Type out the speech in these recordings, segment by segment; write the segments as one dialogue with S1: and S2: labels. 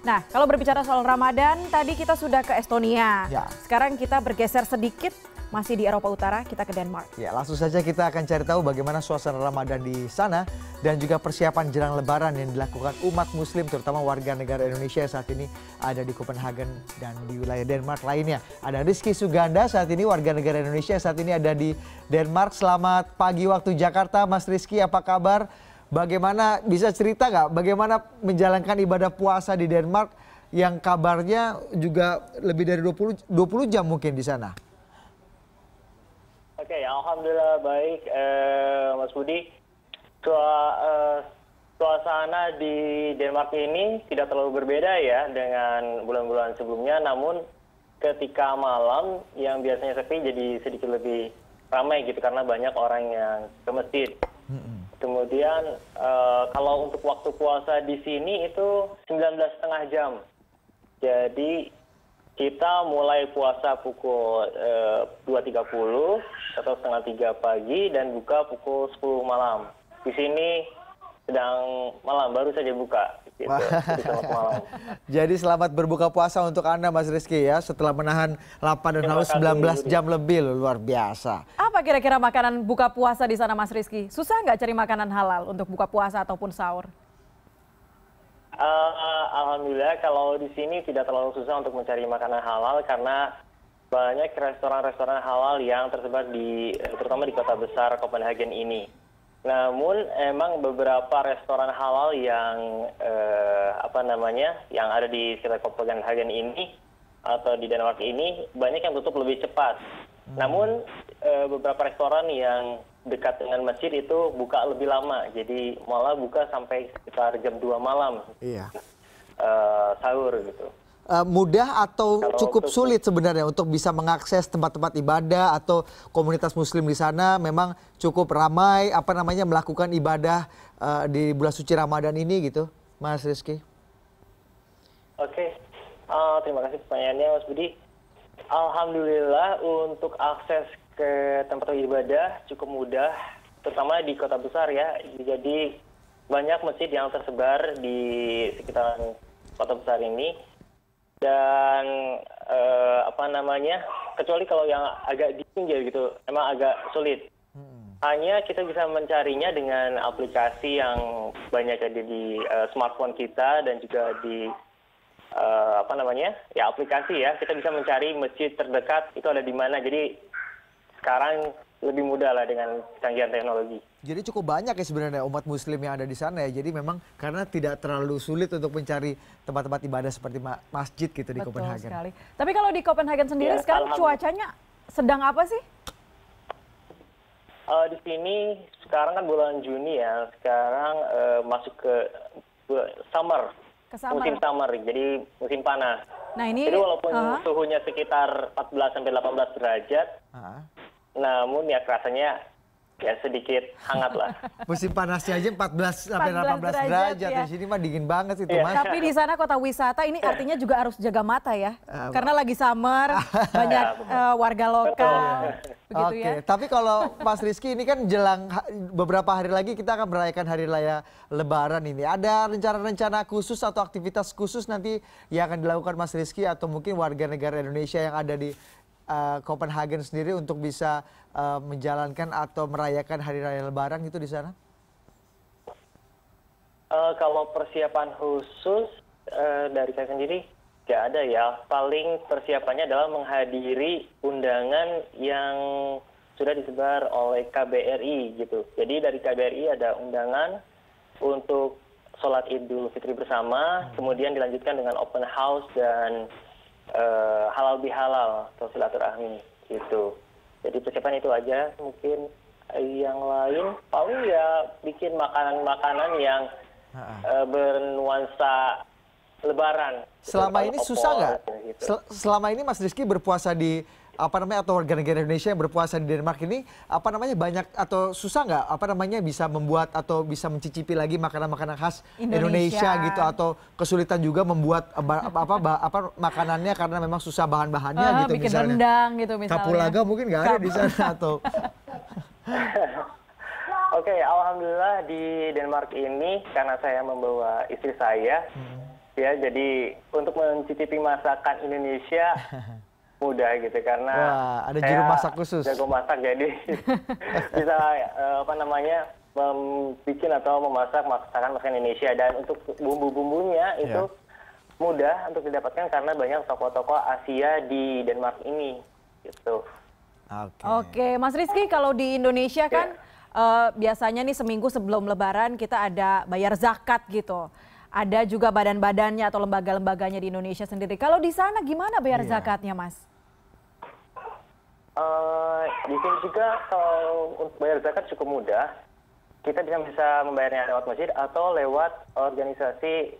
S1: Nah, kalau berbicara soal Ramadan, tadi kita sudah ke Estonia.
S2: Ya.
S1: Sekarang kita bergeser sedikit, masih di Eropa Utara, kita ke Denmark.
S2: Ya, langsung saja kita akan cari tahu bagaimana suasana Ramadan di sana dan juga persiapan jelang Lebaran yang dilakukan umat Muslim, terutama warga negara Indonesia yang saat ini ada di Copenhagen dan di wilayah Denmark lainnya. Ada Rizky Suganda saat ini warga negara Indonesia yang saat ini ada di Denmark. Selamat pagi waktu Jakarta, Mas Rizky, apa kabar? Bagaimana, bisa cerita nggak bagaimana menjalankan ibadah puasa di Denmark yang kabarnya juga lebih dari 20 jam mungkin di sana?
S3: Oke, alhamdulillah baik, Mas Budi. Suasana di Denmark ini tidak terlalu berbeda ya dengan bulan-bulan sebelumnya, namun ketika malam yang biasanya sepi jadi sedikit lebih ramai gitu karena banyak orang yang ke masjid. Kemudian kalau untuk waktu puasa di sini itu 19,5 jam. Jadi kita mulai puasa pukul 2.30 atau setengah 3 pagi dan buka pukul 10 malam. Di sini sedang malam, baru saja buka. Gitu, malam.
S2: Jadi selamat berbuka puasa untuk Anda, Mas Rizky ya, setelah menahan lapar dan haus 19 jam lebih loh, luar biasa.
S1: Apa kira-kira makanan buka puasa di sana, Mas Rizky? Susah nggak cari makanan halal untuk buka puasa ataupun sahur?
S3: Alhamdulillah kalau di sini tidak terlalu susah untuk mencari makanan halal karena banyak restoran-restoran halal yang tersebar terutama di kota besar Copenhagen ini. Namun emang beberapa restoran halal yang yang ada di sekitar Copenhagen ini atau di Denmark ini banyak yang tutup lebih cepat. Namun beberapa restoran yang dekat dengan masjid itu buka lebih lama, jadi malah buka sampai sekitar jam 2 malam.
S2: Iya.
S3: Sahur gitu.
S2: Mudah atau cukup sulit sebenarnya untuk bisa mengakses tempat-tempat ibadah atau komunitas Muslim di sana? Memang cukup ramai melakukan ibadah di bulan suci Ramadan ini gitu, Mas Rizky?
S3: Oke, terima kasih pertanyaannya, Mas Budi. Alhamdulillah untuk akses ke tempat ibadah cukup mudah, terutama di kota besar ya. Jadi banyak masjid yang tersebar di sekitaran kota besar ini. Dan kecuali kalau yang agak di pinggir gitu, emang agak sulit. Hanya kita bisa mencarinya dengan aplikasi yang banyak ada di smartphone kita dan juga di aplikasi ya. Kita bisa mencari masjid terdekat itu ada di mana. Jadi sekarang lebih mudah lah dengan kecanggihan teknologi.
S2: Jadi cukup banyak ya sebenarnya umat Muslim yang ada di sana ya. Jadi memang karena tidak terlalu sulit untuk mencari tempat-tempat ibadah seperti masjid gitu di Copenhagen.
S1: Betul sekali. Tapi kalau di Copenhagen sendiri sekarang cuacanya sedang apa sih?
S3: Di sini sekarang kan bulan Juni ya. Sekarang masuk ke summer. Musim summer, jadi musim panas.
S1: Nah, ini,
S3: jadi walaupun suhunya sekitar 14 sampai 18 derajat, namun ya rasanya ya sedikit hangat lah.
S2: Musim panasnya aja 14 sampai 18 derajat ya. Di sini mah dingin banget itu, Mas.
S1: Tapi di sana kota wisata ini artinya juga harus jaga mata ya. Karena lagi summer, banyak warga lokal. Begitu ya.
S2: Tapi kalau Mas Rizky ini kan jelang beberapa hari lagi kita akan merayakan hari raya Lebaran ini. Ada rencana-rencana khusus atau aktivitas khusus nanti yang akan dilakukan Mas Rizky atau mungkin warga negara Indonesia yang ada di Copenhagen sendiri untuk bisa menjalankan atau merayakan hari raya Lebaran itu di sana?
S3: Kalau persiapan khusus dari saya sendiri nggak ada ya. Paling persiapannya adalah menghadiri undangan yang sudah disebar oleh KBRI gitu. Jadi dari KBRI ada undangan untuk sholat Idul Fitri bersama, kemudian dilanjutkan dengan open house dan halal bihalal atau silaturahmi gitu. Jadi persiapan itu aja. Mungkin yang lain paling ya bikin makanan-makanan yang bernuansa Lebaran.
S2: Selama ini susah nggak? Gitu. Selama ini Mas Rizky berpuasa di atau warga negara Indonesia yang berpuasa di Denmark ini banyak atau susah nggak bisa membuat atau bisa mencicipi lagi makanan-makanan khas Indonesia gitu, atau kesulitan juga membuat makanannya karena memang susah bahan-bahannya gitu,
S1: bikin
S2: misalnya
S1: rendang gitu misalnya.
S2: Kapulaga mungkin nggak ada di sana atau
S3: Oke, alhamdulillah di Denmark ini karena saya membawa istri saya, Ya, jadi untuk mencicipi masakan Indonesia mudah gitu karena
S2: Wah, ada juru masak khusus.
S3: jago masak jadi bisa apa namanya bikin atau memasak masakan Indonesia dan untuk bumbu-bumbunya itu mudah untuk didapatkan karena banyak toko-toko Asia di Denmark ini gitu.
S1: Oke, Mas Rizky, kalau di Indonesia kan biasanya nih seminggu sebelum Lebaran kita ada bayar zakat gitu. Ada juga badan-badannya atau lembaga-lembaganya di Indonesia sendiri. Kalau di sana gimana bayar zakatnya, Mas?
S3: Di sini juga kalau untuk bayar zakat cukup mudah. Kita bisa membayarnya lewat masjid atau lewat organisasi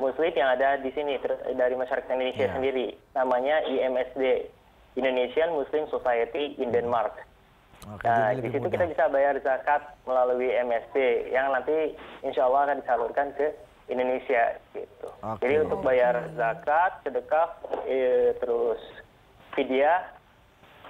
S3: Muslim yang ada di sini dari masyarakat Indonesia sendiri. Namanya IMSD, Indonesian Muslim Society in Denmark. Nah, di situ kita bisa bayar zakat melalui MSD yang nanti insya Allah akan disalurkan ke Indonesia gitu. Jadi untuk bayar zakat, sedekah, terus fidyah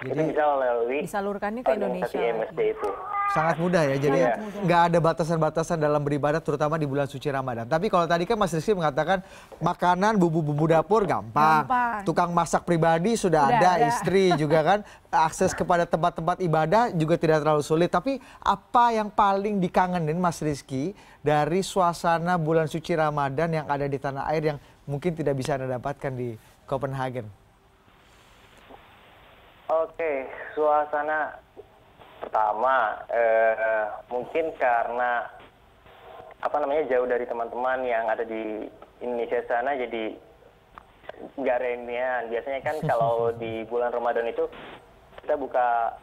S3: itu bisa melalui
S1: disalurkannya ke Indonesia.
S3: MSD itu.
S2: Sangat mudah ya, jadi nggak ada batasan-batasan dalam beribadah terutama di bulan suci Ramadan. Tapi kalau tadi kan Mas Rizky mengatakan makanan, bumbu-bumbu dapur gampang. Tukang masak pribadi sudah ada, istri juga kan. Akses kepada tempat-tempat ibadah juga tidak terlalu sulit. Tapi apa yang paling dikangenin Mas Rizky dari suasana bulan suci Ramadan yang ada di tanah air yang mungkin tidak bisa Anda dapatkan di Copenhagen?
S3: Oke, suasana pertama mungkin karena jauh dari teman-teman yang ada di Indonesia sana, jadi nggak reunian. Biasanya kan kalau di bulan Ramadan itu kita buka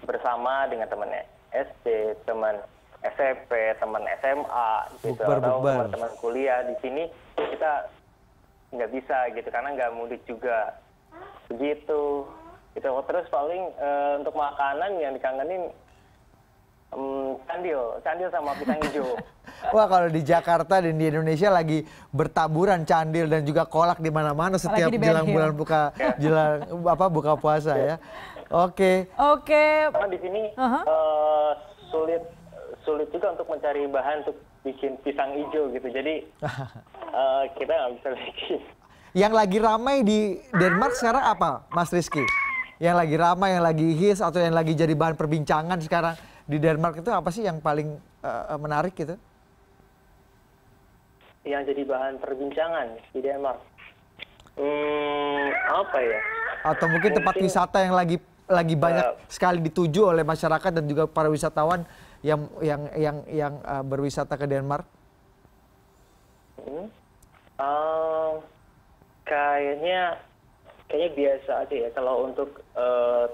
S3: bersama dengan teman SD, teman SMP, teman SMA gitu, atau teman-teman kuliah. Di sini kita nggak bisa gitu karena nggak mudik juga begitu. Gitu. Terus paling untuk makanan yang dikangenin candil sama pisang hijau.
S2: Wah, kalau di Jakarta dan di Indonesia lagi bertaburan candil dan juga kolak di mana-mana setiap jelang bulan buka puasa ya. Oke.
S3: Karena di sini sulit juga untuk mencari bahan untuk bikin pisang hijau gitu. Jadi kita nggak bisa bikin.
S2: Yang lagi ramai di Denmark sekarang apa, Mas Rizky? Yang lagi ramai, yang lagi hits atau yang lagi jadi bahan perbincangan sekarang di Denmark itu apa sih yang paling menarik gitu?
S3: Yang jadi bahan perbincangan di Denmark, apa ya?
S2: Atau mungkin tempat wisata yang lagi banyak sekali dituju oleh masyarakat dan juga para wisatawan yang berwisata ke Denmark?
S3: Kayaknya biasa aja ya kalau untuk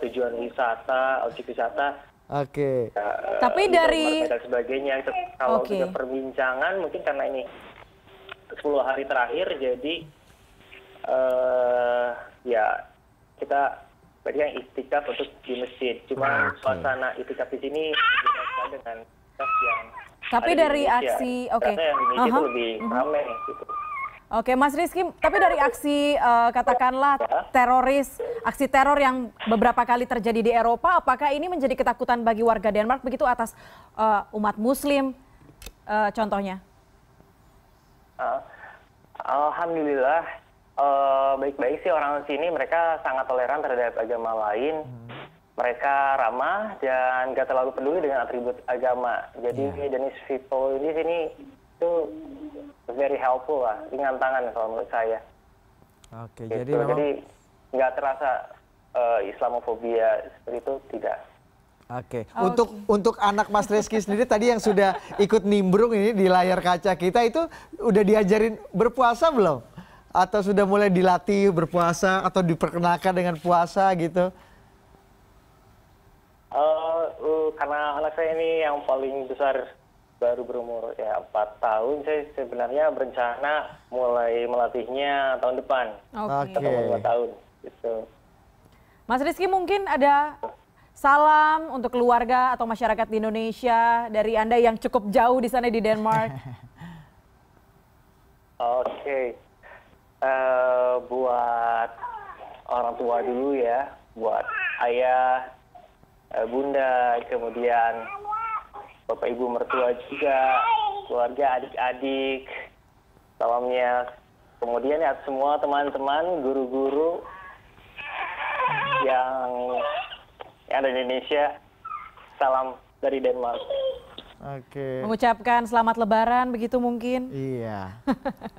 S3: tujuan wisata, objek wisata.
S2: Oke.
S1: Tapi dari
S3: dan sebagainya. Kalau kita perbincangan mungkin karena ini 10 hari terakhir, jadi ya kita berarti yang itikaf untuk di masjid. Cuma suasana itikaf di sini berbeda dengan itikaf yang
S1: tapi
S3: ada
S1: dari
S3: di Indonesia.
S1: aksi
S3: Ternyata yang di Indonesia itu lebih ramai gitu.
S1: Oke, Mas Rizky, tapi dari aksi katakanlah aksi teror yang beberapa kali terjadi di Eropa, apakah ini menjadi ketakutan bagi warga Denmark begitu atas umat Muslim contohnya?
S3: Alhamdulillah baik-baik sih orang sini, mereka sangat toleran terhadap agama lain. Mereka ramah dan nggak terlalu peduli dengan atribut agama. Jadi Danish people di sini itu very helpful lah, ringan tangan kalau menurut saya.
S2: Oke,
S3: gitu.
S2: jadi memang
S3: Jadi nggak terasa Islamofobia seperti itu, tidak.
S2: Oke. Untuk anak Mas Rizky sendiri tadi yang sudah ikut nimbrung ini di layar kaca kita itu udah diajarin berpuasa belum? Atau sudah mulai dilatih berpuasa atau diperkenalkan dengan puasa gitu?
S3: Karena anak saya ini yang paling besar baru berumur 4 tahun, saya sebenarnya berencana mulai melatihnya tahun depan. Atau 5 tahun gitu.
S1: Mas Rizky, mungkin ada salam untuk keluarga atau masyarakat di Indonesia dari Anda yang cukup jauh di sana di Denmark.
S3: Oke. Buat orang tua dulu ya, buat ayah, bunda, kemudian bapak ibu mertua juga, keluarga, adik-adik, Salamnya. Kemudian ya semua teman-teman, guru-guru yang ada di Indonesia, salam dari Denmark.
S2: Oke.
S1: Mengucapkan selamat lebaran begitu mungkin.
S2: Iya.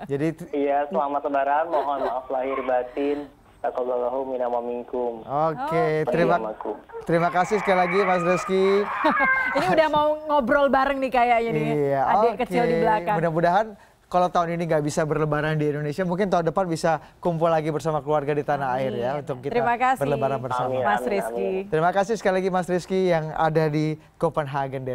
S2: Jadi
S3: Iya, selamat lebaran, mohon maaf lahir batin. Taqabbalallahu minna wa minkum.
S2: Oke,
S3: Bersamaku.
S2: terima kasih sekali lagi Mas Rizky.
S1: Ini udah mau ngobrol bareng nih kayaknya nih.
S2: Iya,
S1: Adik
S2: oke.
S1: kecil di belakang.
S2: Mudah-mudahan kalau tahun ini nggak bisa berlebaran di Indonesia, mungkin tahun depan bisa kumpul lagi bersama keluarga di tanah air ya untuk kita
S1: Terima kasih,
S2: berlebaran bersama.
S3: Amin.
S1: Mas Rizky.
S2: Terima kasih sekali lagi Mas Rizky yang ada di Copenhagen.